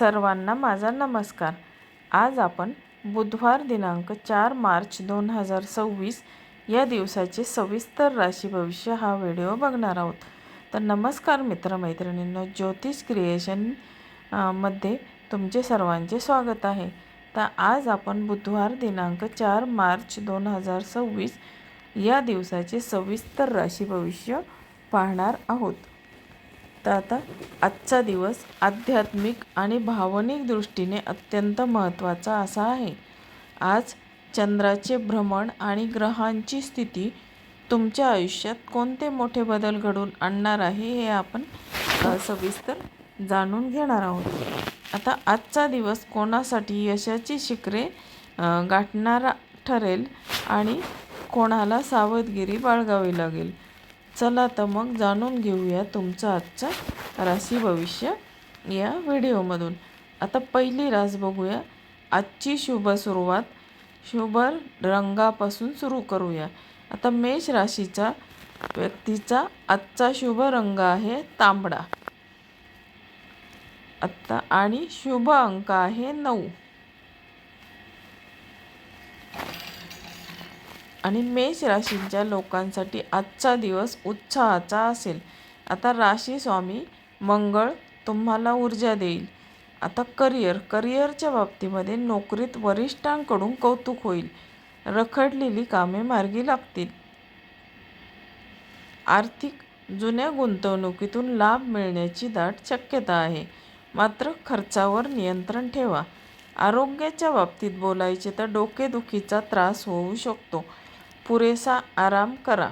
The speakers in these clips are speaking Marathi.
सर्वांना माझा नमस्कार। आज आपण बुधवार दिनांक 4 मार्च 2026 या दिवसाचे सविस्तर राशी भविष्य हा व्हिडिओ बघणार आहोत। तर नमस्कार मित्रमैत्रिणींनो, ज्योतिष क्रिएशन मध्ये तुमचे सर्वांचे स्वागत आहे। तर आज आपण बुधवार दिनांक 4 मार्च 2026 या दिवसाचे सविस्तर राशी भविष्य पाहणार आहोत। तर आता आजचा दिवस आध्यात्मिक आणि भावनिक दृष्टीने अत्यंत महत्त्वाचा असा आहे। आज चंद्राचे भ्रमण आणि ग्रहांची स्थिती तुमच्या आयुष्यात कोणते मोठे बदल घडवून आणणार आहे हे आपण सविस्तर जाणून घेणार आहोत। आता आजचा दिवस कोणासाठी यशाची शिखरे गाठणारा ठरेल आणि कोणाला सावधगिरी बाळगावी लागेल। चला तर मग जाणून घेऊया तुमचं आजचं राशी भविष्य या व्हिडिओमधून। आता पहिली रास बघूया। आजची शुभ सुरुवात शुभ रंगापासून सुरू करूया। आता मेष राशीचा व्यक्तीचा आजचा शुभ रंग आहे तांबडा। आता आणि शुभ अंक आहे 9 आणि मेष राशीच्या लोकांसाठी आजचा दिवस उत्साहाचा असेल। आता राशी स्वामी मंगळ तुम्हाला ऊर्जा देईल। आता करिअरच्या बाबतीमध्ये नोकरीत वरिष्ठांकडून कौतुक होईल। रखडलेली कामे मार्गी लागतील। आर्थिक जुन्या गुंतवणुकीतून लाभ मिळण्याची दाट शक्यता आहे, मात्र खर्चावर नियंत्रण ठेवा। आरोग्याच्या बाबतीत बोलायचे तर डोकेदुखीचा त्रास होऊ शकतो, पुरेसा आराम करा।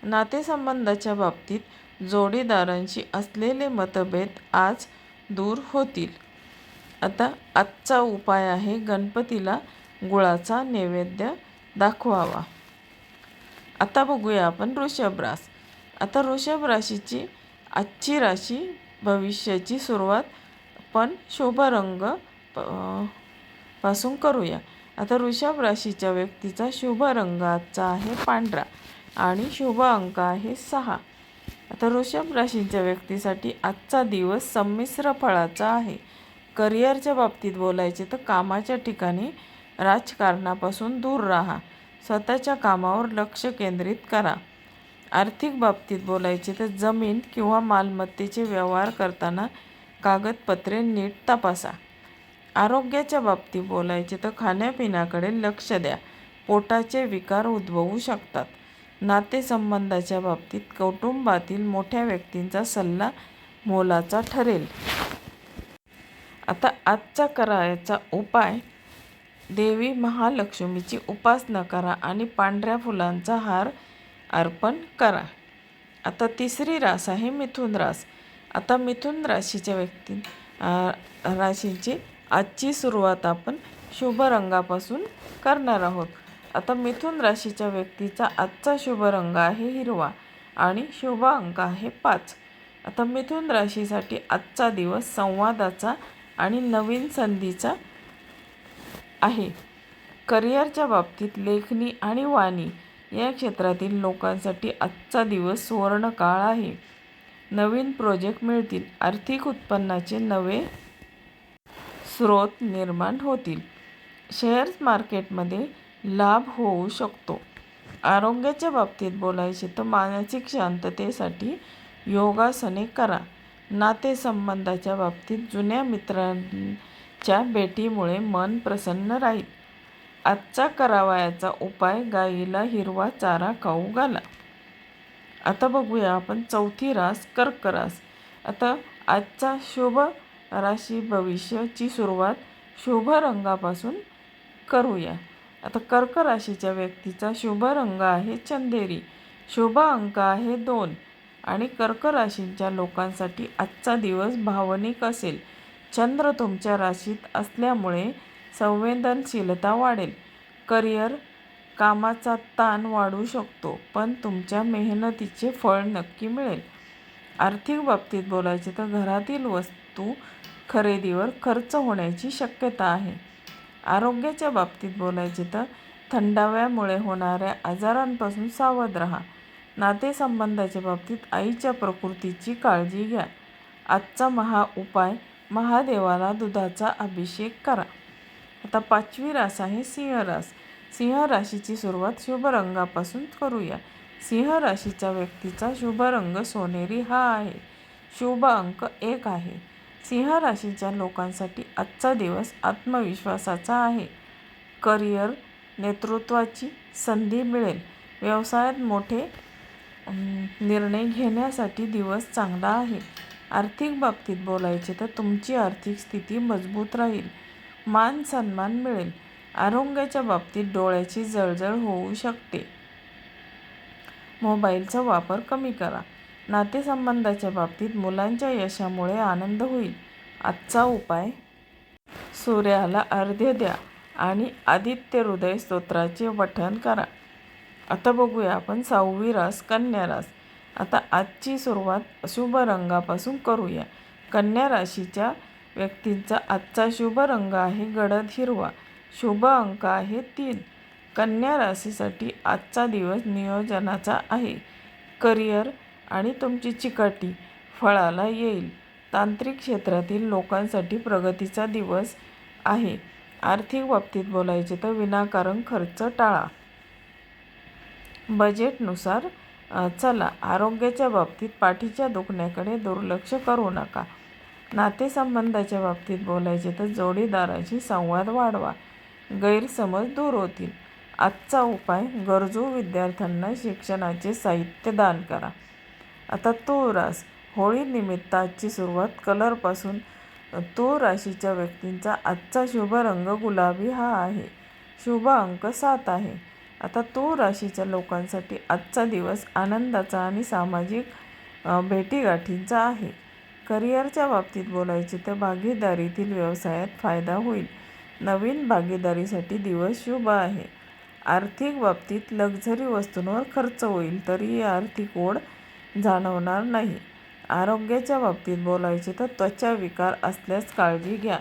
नातेसंबंधाच्या बाबतीत जोडीदारांशी असलेले मतभेद आज दूर होतील। आता आजचा उपाय आहे गणपतीला गुळाचा नैवेद्य दाखवावा। आता बघूया आपण वृषभ रास। आता वृषभ राशीची आजची राशी भविष्याची सुरुवात पण शुभ रंग पासून करूया। आता वृषभ राशीच्या व्यक्तीचा शुभ रंग आजचा आहे पांढरा आणि शुभ अंक आहे 6। आता वृषभ राशीच्या व्यक्तीसाठी आजचा दिवस संमिश्र फळाचा आहे। करिअरच्या बाबतीत बोलायचे तर कामाच्या ठिकाणी राजकारणापासून दूर राहा। स्वतःच्या कामावर लक्ष केंद्रित करा। आर्थिक बाबतीत बोलायचे तर जमीन किंवा मालमत्तेचे व्यवहार करताना कागदपत्रे नीट तपासा। आरोग्याच्या बाबतीत बोलायचे तर खाण्यापिण्याकडे लक्ष द्या, पोटाचे विकार उद्भवू शकतात। नातेसंबंधाच्या बाबतीत कुटुंबातील मोठ्या व्यक्तींचा सल्ला मोलाचा ठरेल। आता आजचा करायचा उपाय देवी महालक्ष्मीची उपासना करा आणि पांढऱ्या फुलांचा हार अर्पण करा। आता तिसरी रास आहे मिथुन रास। आता मिथुन राशीच्या राशीची आजची सुरुवात आपण शुभ रंगापासून करणार आहोत। आता मिथुन राशीच्या व्यक्तीचा आजचा शुभ रंग आहे हिरवा आणि शुभ अंक आहे 5। आता मिथुन राशीसाठी आजचा दिवस संवादाचा आणि नवीन संधीचा आहे। करिअरच्या बाबतीत लेखणी आणि वाणी या क्षेत्रातील लोकांसाठी आजचा दिवस सुवर्ण काळ आहे। नवीन प्रोजेक्ट मिळतील। आर्थिक उत्पन्नाचे नवे स्रोत निर्माण होतील। शेअर मार्केटमध्ये लाभ होऊ शकतो। आरोग्याच्या बाबतीत बोलायचे तर मानसिक शांततेसाठी योगासने करा। नातेसंबंधाच्या बाबतीत जुन्या मित्रांच्या भेटीमुळे मन प्रसन्न राहील। आजचा करावयाचा उपाय गायीला हिरवा चारा खाऊ घाला। आता बघूया आपण चौथी रास कर्क रास। आता आजचा शुभ राशी भविष्याची सुरुवात शुभ रंगापासून करूया। आता कर्क राशीच्या व्यक्तीचा शुभ रंग आहे चंदेरी, शुभ अंक आहे 2 आणि कर्क राशीच्या लोकांसाठी आजचा दिवस भावनिक असेल। चंद्र तुमच्या राशीत असल्यामुळे संवेदनशीलता वाढेल। करिअर कामाचा ताण वाढू शकतो, पण तुमच्या मेहनतीचे फळ नक्की मिळेल। आर्थिक बाबतीत बोलायचे तर घरातील वस्तू खरेदीवर खर्च होण्याची शक्यता आहे। आरोग्याच्या बाबतीत बोलायचे तर थंडाव्यामुळे होणाऱ्या आजारांपासून सावध राहा। नातेसंबंधाच्या बाबतीत आईच्या प्रकृतीची काळजी घ्या। आजचा उपाय महादेवाला दुधाचा अभिषेक करा. आता 5वी रास आहे सिंह रास. सिंह राशीची सुरुवात शुभ रंगापासून करूया. सिंह राशीच्या व्यक्तीचा शुभ रंग सोनेरी हा आहे. शुभ अंक 1 आहे. सिंह राशीच्या लोकांसाठी आजचा दिवस आत्मविश्वासाचा आहे. करिअर, नेतृत्वाची संधी मिळेल. व्यवसायात मोठे निर्णय घेण्यासाठी दिवस चांगला आहे. आर्थिक बाबतीत बोलायचे तर तुमची आर्थिक स्थिती मजबूत राहील. मान सन्मान मिळेल. आरोग्याच्या बाबतीत डोळ्याची जळजळ होऊ शकते. मोबाईलचा वापर कमी करा. नातेसंबंधाच्या बाबतीत मुलांच्या यशामुळे आनंद होईल. आजचा उपाय, सूर्याला अर्घ्य द्या आणि आदित्य हृदय स्तोत्राचे पठण करा. आता बघूया आपण 6वी रास कन्या रास. आता आजची सुरुवात शुभ रंगापासून करूया. कन्या राशीच्या व्यक्तींचा आजचा शुभ रंग आहे गडद हिरवा. शुभ अंक आहे 3. कन्या राशीसाठी आजचा दिवस नियोजनाचा आहे. करिअर आणि तुमची चिकाटी फळाला येईल. तांत्रिक क्षेत्रातील लोकांसाठी प्रगतीचा दिवस आहे. आर्थिक बाबतीत बोलायचे तर विनाकारण खर्च टाळा. बजेटनुसार चला. आरोग्याच्या बाबतीत पाठीच्या दुखण्याकडे दुर्लक्ष करू नका. नातेसंबंधाच्या बाबतीत बोलायचे तर जोडीदाराशी संवाद वाढवा. गैरसमज दूर होतील. आजचा उपाय, गरजू विद्यार्थ्यांना शिक्षणाचे साहित्य दान करा. आता तूळ रास. होळीनिमित्त आजची सुरुवात कलरपासून. तूळ राशीच्या व्यक्तींचा आजचा शुभ रंग गुलाबी हा आहे. शुभ अंक 7 आहे. आता तूळ राशीच्या लोकांसाठी आजचा दिवस आनंदाचा आणि सामाजिक भेटीगाठींचा आहे. करिअरच्या बाबतीत बोलायचे तर भागीदारीतील व्यवसायात फायदा होईल. नवीन भागीदारीसाठी दिवस शुभ आहे. आर्थिक बाबतीत लक्झरी वस्तूंवर खर्च होईल तरीही आर्थिक ओढ जाणवणार नाही. आरोग्याच्या बाबतीत बोलायचे तर त्वचा विकार असल्यास काळजी घ्या.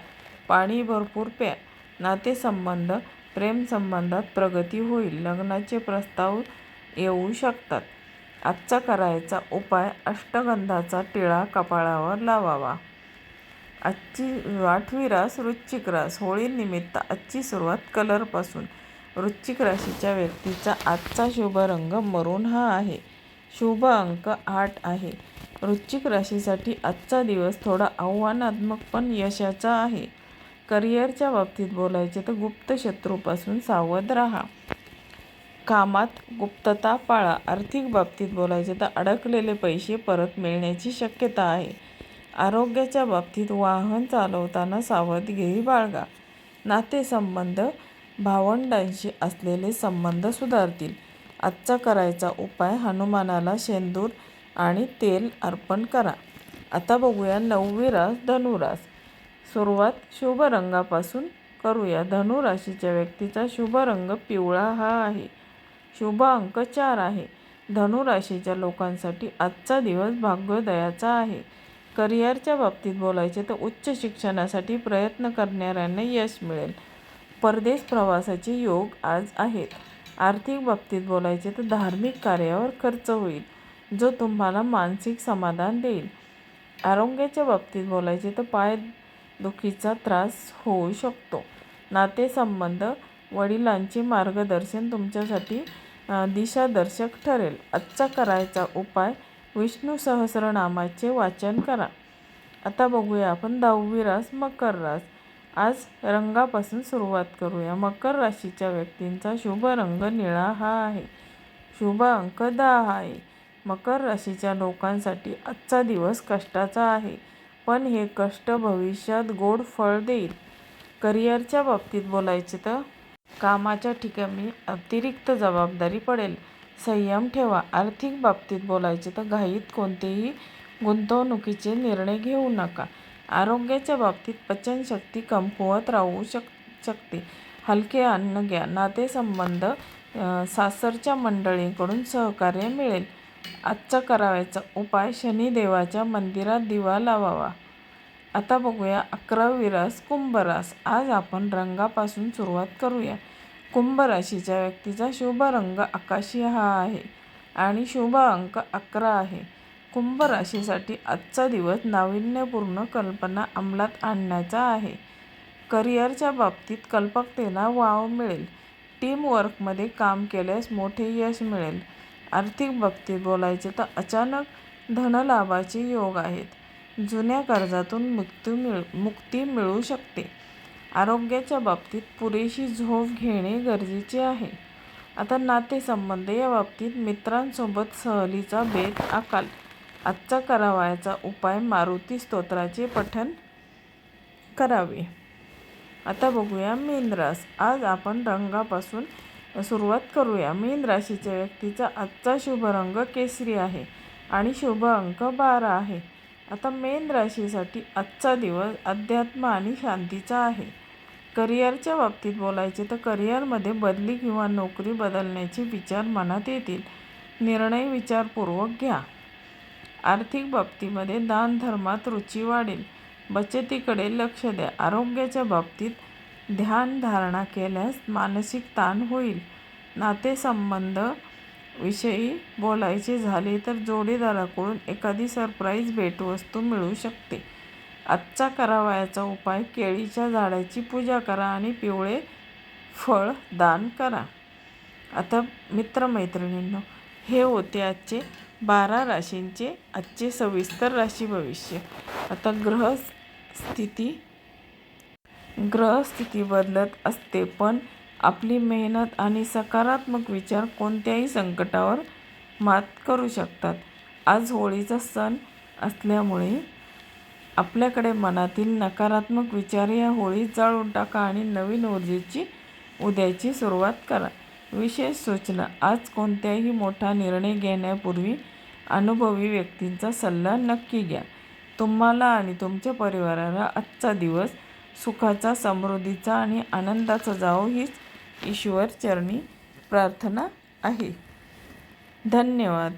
पाणी भरपूर प्या. नातेसंबंध, प्रेमसंबंधात प्रगती होईल. लग्नाचे प्रस्ताव येऊ शकतात. आजचा करायचा उपाय, अष्टगंधाचा टिळा कपाळावर लावावा. आजची 8वी रास वृश्चिक रास. होळीनिमित्त आजची सुरुवात कलरपासून. वृश्चिक राशीच्या व्यक्तीचा आजचा शुभ रंग मरून हा आहे. शुभ अंक 8 आहे. वृश्चिक राशीसाठी आजचा दिवस थोडा आव्हानात्मक पण यशाचा आहे. करिअरच्या बाबतीत बोलायचे तर गुप्त शत्रूपासून सावध राहा. कामात गुप्तता पाळा. आर्थिक बाबतीत बोलायचे तर अडकलेले पैसे परत मिळण्याची शक्यता आहे. आरोग्याच्या बाबतीत वाहन चालवताना सावधगिरी बाळगा. नातेसंबंध, भावंडांशी असलेले संबंध सुधारतील. आजचा करायचा उपाय, हनुमानाला शेंदूर आणि तेल अर्पण करा. आता बघूया 9वी रास धनुरास. सुरुवात शुभ रंगापासून करूया. धनु राशीच्या व्यक्तीचा शुभ रंग पिवळा हा आहे. शुभ अंक 4 आहे. धनु राशीच्या लोकांसाठी आजचा दिवस भाग्योदयाचा आहे. करिअरच्या बाबतीत बोलायचे तर उच्च शिक्षणासाठी प्रयत्न करणाऱ्यांना यश मिळेल. परदेश प्रवासाचे योग आज आहेत. आर्थिक बाबतीत बोलायचे तर धार्मिक कार्यावर खर्च होईल, जो तुम्हाला मानसिक समाधान देईल. आरोग्याच्या बाबतीत बोलायचे तर पायदुखीचा त्रास होऊ शकतो. नातेसंबंध, वडिलांचे मार्गदर्शन तुमच्यासाठी दिशादर्शक ठरेल. आजचा करायचा उपाय, विष्णू सहस्रनामाचे वाचन करा. आता बघूया आपण 10वी रास मकर रास. आज रंगापासून सुरुवात करूया. मकर राशीच्या व्यक्तींचा शुभ रंग निळा हा आहे. शुभ अंक 10 आहे. मकर राशीच्या लोकांसाठी आजचा दिवस कष्टाचा आहे, पण हे कष्ट भविष्यात गोड फळ देईल. करिअरच्या बाबतीत बोलायचे तर कामाच्या ठिकाणी अतिरिक्त जबाबदारी पडेल, संयम ठेवा. आर्थिक बाबतीत बोलायचे तर घाईत कोणतेही गुंतवणुकीचे निर्णय घेऊ नका. आरोग्याच्या बाबतीत पचनशक्ती कमकुवत राहू शकते, हलके अन्न घ्या. नातेसंबंध, सासरच्या मंडळींकडून सहकार्य मिळेल. आजचा करायचा उपाय, शनिदेवाच्या मंदिरात दिवा लावावा. आता बघूया 11वी रास कुंभ रास. आज आपण रंगापासून सुरुवात करूया. कुंभ राशीच्या व्यक्तीचा शुभ रंग आकाशी हा आहे आणि शुभ अंक 11 आहे. कुंभ राशीसाठी आजचा दिवस नाविन्यपूर्ण कल्पना अंमलात आणण्याचा आहे. करिअरच्या बाबतीत कल्पकतेला वाव मिळेल. टीमवर्कमध्ये काम केल्यास मोठे यश मिळेल. आर्थिक बाबतीत बोलायचे तर अचानक धनलाभाचे योग आहेत. जुन्या कर्जातून मुक्ती मिळू शकते. आरोग्याच्या बाबतीत पुरेशी झोप घेणे गरजेचे आहे. आता नातेसंबंध या बाबतीत मित्रांसोबत सहलीचा बेत आखाल. आजचा करावयाचा उपाय मारुती स्तोत्राचे पठण करावे. आता बघूया मीन रास. आज आपण रंगापासून सुरुवात करूया. मीन राशीच्या व्यक्तीचा आजचा शुभ रंग केसरी आहे आणि शुभ अंक 12 आहे. आता मीन राशीसाठी आजचा दिवस अध्यात्म आणि शांतीचा आहे. करिअरच्या बाबतीत बोलायचे तर करिअरमध्ये बदली किंवा नोकरी बदलण्याचे विचार मनात येतील. निर्णय विचारपूर्वक घ्या. आर्थिक बाबतीमध्ये दानधर्मात रुची वाढेल. बचतीकडे लक्ष द्या. आरोग्याच्या बाबतीत ध्यानधारणा केल्यास मानसिक ताण होईल. नातेसंबंध विषयी बोलायचे झाले तर जोडीदाराकडून एखादी सरप्राईज भेटवस्तू मिळू शकते. आजचा करावयाचा उपाय केळीच्या झाडाची पूजा करा आणि पिवळे फळ दान करा. आता मित्रमैत्रिणींनो, हे होते आजचे 12 राशींचे आजचे सविस्तर राशी भविष्य. आता ग्रहस्थिती बदलत असते, पण आपली मेहनत आणि सकारात्मक विचार कोणत्याही संकटावर मात करू शकतात. आज होळीचा सण असल्यामुळे आपल्याकडे मनातील नकारात्मक विचार या होळीत जाळून टाका आणि नवीन ऊर्जेची उद्याची सुरुवात करा. विशेष सूचना: आज कोणताही मोठा निर्णय घेण्यापूर्वी अनुभवी व्यक्तींचा सल्ला नक्की घ्या. तुम्हाला आणि तुमच्या परिवाराला आजचा दिवस सुखाचा, समृद्धीचा आणि आनंदाचा जावो हीच ईश्वर चरणी प्रार्थना आहे. धन्यवाद.